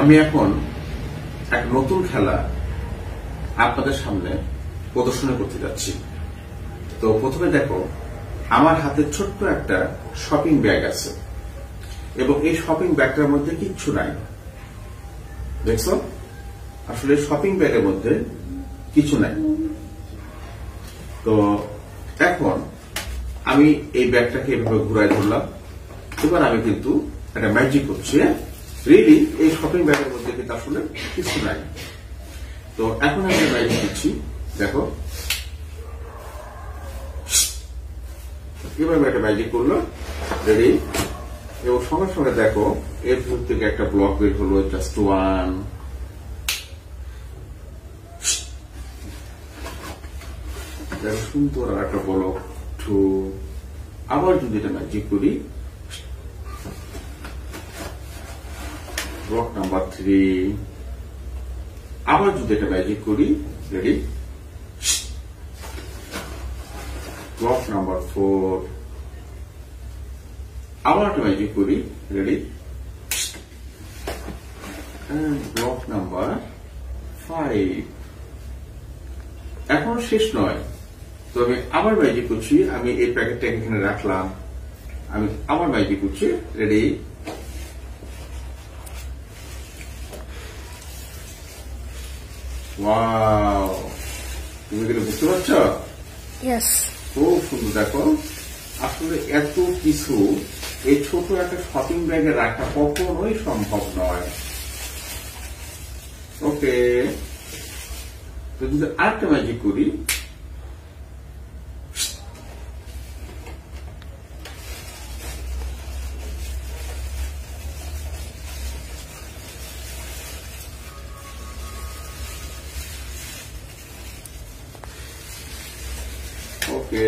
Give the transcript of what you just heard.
আমি এখন এক নতুন খেলা আপনাদের সামনে প্রদর্শন করতে যাচ্ছি। তো প্রথমে দেখো, আমার হাতে ছোট্ট একটা শপিং ব্যাগ আছে এবং এই শপিং ব্যাগটার মধ্যে কিচ্ছু নাই। দেখছো, আসলে শপিং ব্যাগের মধ্যে কিছু নাই। তো এখন আমি এই ব্যাগটাকে এভাবে ঘুরাই ধরলাম। এবার আমি কিন্তু একটা ম্যাজিক করছি। রিয়েলি এই শপিং ব্যাগের মধ্যে কিন্তু আসলে কিছু নাই। তো এখন আমি ম্যাজিক করছি, দেখো এভাবে একটা ম্যাজিক করলো, রেডি। এবং সঙ্গে সঙ্গে দেখো এর ভিতর থেকে একটা ব্লক বের হলো, জাস্ট ওয়ান। সুন্দর একটা ব্লক টু। আবার যদি এটা ম্যাজিক করি, ব্লক নাম্বার 3। আবার যদি এটা ম্যাজিক করি, রেডি, ব্লক নাম্বার 4। আবার একটা ম্যাজিক করি, রেডি, ব্লক নাম্বার 5। এখন শেষ নয়, তো আমি আবার ম্যাজিক করছি। আমি এই প্যাকেটটাকে এখানে রাখলাম, আমি আবার ম্যাজিক করছি, রেডি। ওয়াও, তুমি কি বুঝতে পারছো? খুব সুন্দর। দেখো আসলে এত কিছু এই ছোট একটা শপিং ব্যাগে রাখা কখনোই সম্ভব নয়। ওকে, তো যদি আরেকটা ম্যাজিক করি, ওকে।